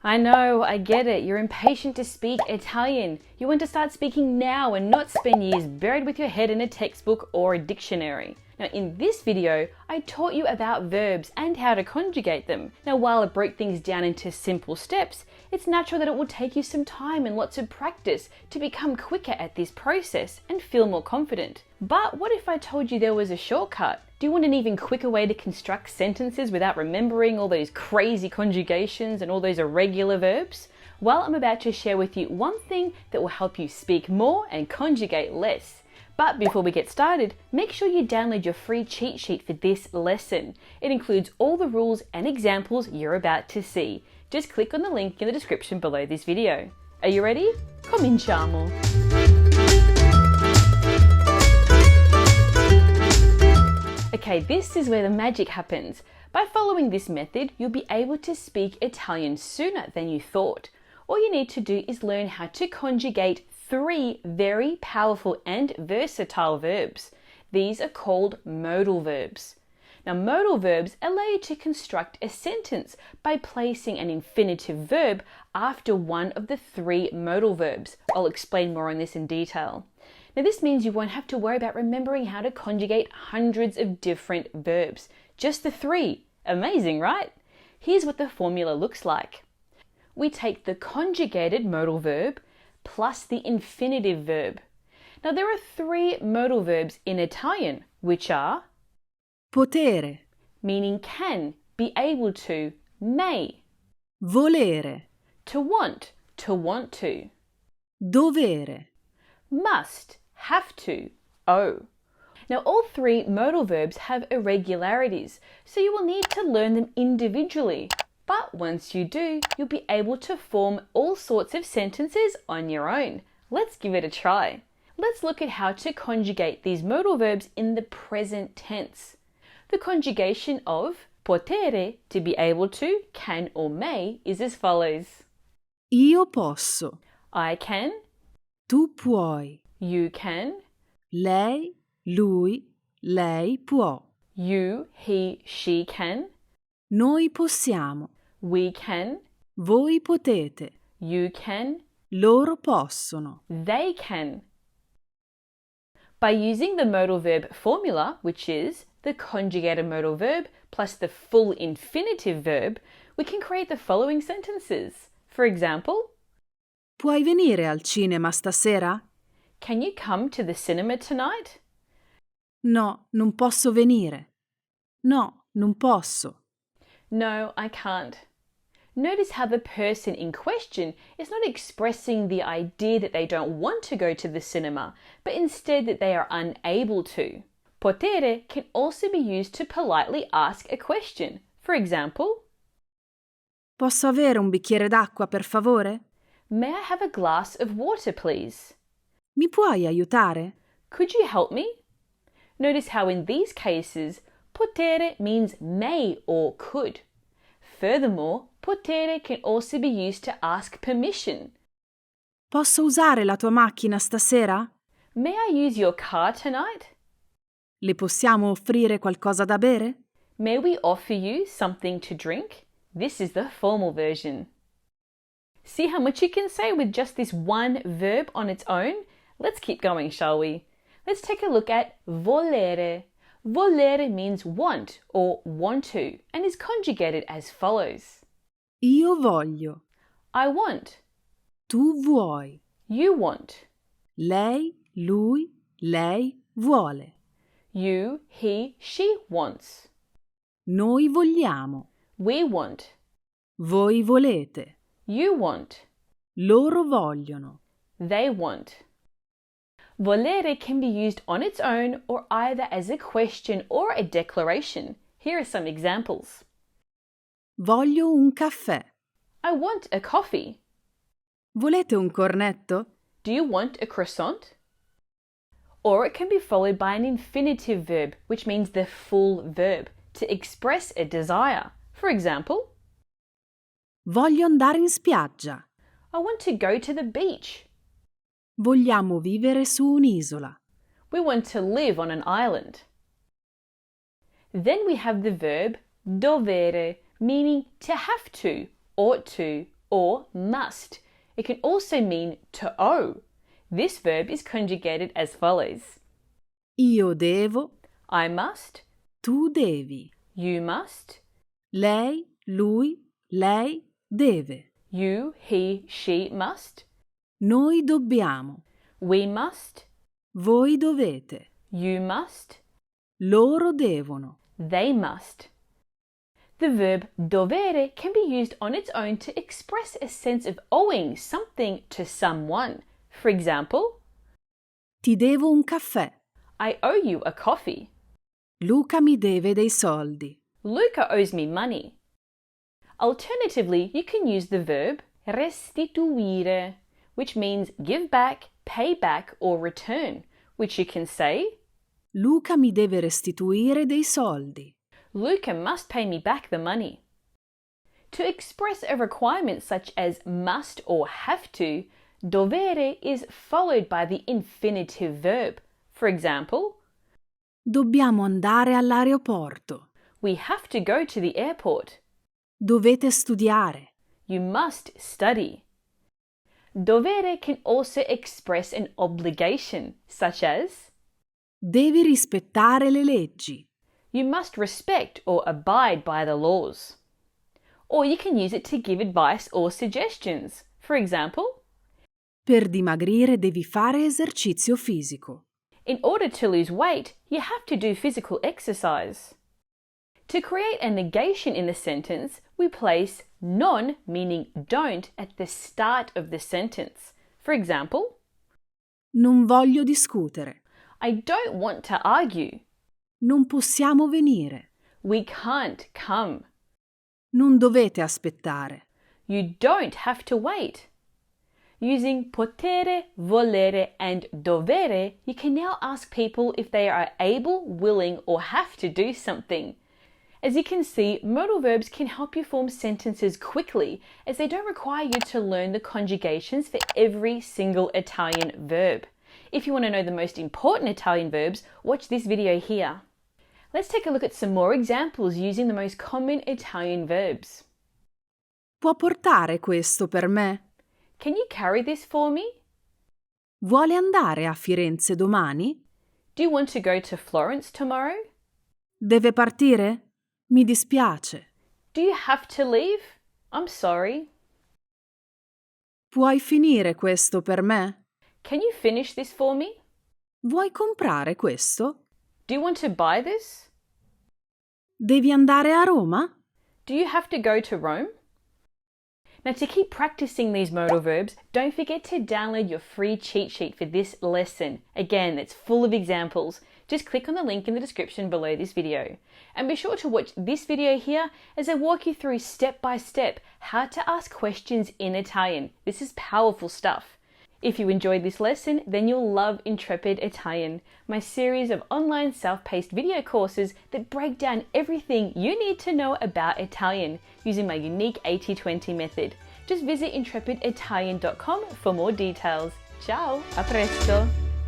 I know, I get it. You're impatient to speak Italian. You want to start speaking now and not spend years buried with your head in a textbook or a dictionary. Now, in this video, I taught you about verbs and how to conjugate them. Now, while I broke things down into simple steps, it's natural that it will take you some time and lots of practice to become quicker at this process and feel more confident. But what if I told you there was a shortcut? Do you want an even quicker way to construct sentences without remembering all those crazy conjugations and all those irregular verbs? Well, I'm about to share with you one thing that will help you speak more and conjugate less. But before we get started, make sure you download your free cheat sheet for this lesson. It includes all the rules and examples you're about to see. Just click on the link in the description below this video. Are you ready? Cominciamo! Okay, this is where the magic happens. By following this method, you'll be able to speak Italian sooner than you thought. All you need to do is learn how to conjugate 3 very powerful and versatile verbs. These are called modal verbs. Now, modal verbs allow you to construct a sentence by placing an infinitive verb after one of the 3 modal verbs. I'll explain more on this in detail. Now, this means you won't have to worry about remembering how to conjugate hundreds of different verbs. Just the 3. Amazing, right? Here's what the formula looks like. We take the conjugated modal verb plus the infinitive verb. Now, there are 3 modal verbs in Italian, which are potere, meaning can, be able to, may. volere, To want to. dovere, Must, have to, owe. Now, all 3 modal verbs have irregularities, so you will need to learn them individually. But once you do, you'll be able to form all sorts of sentences on your own. Let's give it a try. Let's look at how to conjugate these modal verbs in the present tense. The conjugation of potere, to be able to, can or may, is as follows. io posso, I can, tu puoi, you can, lei, lui, lei può, you, he, she can, noi possiamo, we can, voi potete, you can, loro possono. they can. By using the modal verb formula, which is the conjugated modal verb plus the full infinitive verb, we can create the following sentences. For example, Puoi venire al cinema stasera? can you come to the cinema tonight? No, non posso venire. No, non posso. No, I can't. Notice how the person in question is not expressing the idea that they don't want to go to the cinema, but instead that they are unable to. Potere can also be used to politely ask a question. For example, Posso avere un bicchiere d'acqua, per favore? may I have a glass of water, please? Mi puoi aiutare? Could you help me? Notice how in these cases, potere means may or could. Furthermore, potere can also be used to ask permission. Posso usare la tua macchina stasera? May I use your car tonight? Le possiamo offrire qualcosa da bere? May we offer you something to drink? This is the formal version. See how much you can say with just this one verb on its own? Let's keep going, shall we? Let's take a look at volere. Volere means want or want to and is conjugated as follows. Io voglio. I want. Tu vuoi. You want. Lei, lui, lei vuole. You, he, she wants. Noi vogliamo. We want. Voi volete. You want. Loro vogliono. They want. Volere can be used on its own or either as a question or a declaration. Here are some examples. Voglio un caffè. I want a coffee. Volete un cornetto? Do you want a croissant? Or it can be followed by an infinitive verb, which means the full verb, to express a desire. For example, Voglio andare in spiaggia. I want to go to the beach. Vogliamo vivere su un'isola. We want to live on an island. Then we have the verb dovere, meaning to have to, ought to, or must. It can also mean to owe. This verb is conjugated as follows. Io devo, I must, tu devi. you must, Lei, lui, lei deve. you, he, she must, Noi dobbiamo. we must, Voi dovete. you must, Loro devono. they must. The verb dovere can be used on its own to express a sense of owing something to someone. For example, Ti devo un caffè. I owe you a coffee. Luca mi deve dei soldi. Luca owes me money. Alternatively, you can use the verb restituire, which means give back, pay back, or return, which you can say, Luca mi deve restituire dei soldi. Luca must pay me back the money. To express a requirement such as must or have to, dovere is followed by the infinitive verb. For example, Dobbiamo andare all'aeroporto. we have to go to the airport. Dovete studiare. You must study. Dovere can also express an obligation, such as Devi rispettare le leggi. you must respect or abide by the laws. Or you can use it to give advice or suggestions. For example, Per dimagrire devi fare esercizio fisico. in order to lose weight, you have to do physical exercise. To create a negation in the sentence, we place non, meaning don't, at the start of the sentence. For example, Non voglio discutere. I don't want to argue. Non possiamo venire. We can't come. Non dovete aspettare. You don't have to wait. Using potere, volere, and dovere, you can now ask people if they are able, willing, or have to do something. As you can see, modal verbs can help you form sentences quickly, as they don't require you to learn the conjugations for every single Italian verb. If you want to know the most important Italian verbs, watch this video here. Let's take a look at some more examples using the most common Italian verbs. Può portare questo per me? Can you carry this for me? Vuole andare a Firenze domani? Do you want to go to Florence tomorrow? Deve partire? Mi dispiace. Do you have to leave? I'm sorry. Puoi finire questo per me? Can you finish this for me? Vuoi comprare questo? Do you want to buy this? Devi andare a Roma? Do you have to go to Rome? Now, to keep practicing these modal verbs, don't forget to download your free cheat sheet for this lesson. Again, it's full of examples. Just click on the link in the description below this video. And be sure to watch this video here as I walk you through step by step how to ask questions in Italian. This is powerful stuff. If you enjoyed this lesson, then you'll love Intrepid Italian, my series of online self-paced video courses that break down everything you need to know about Italian using my unique 80-20 method. Just visit intrepiditalian.com for more details. Ciao, a presto!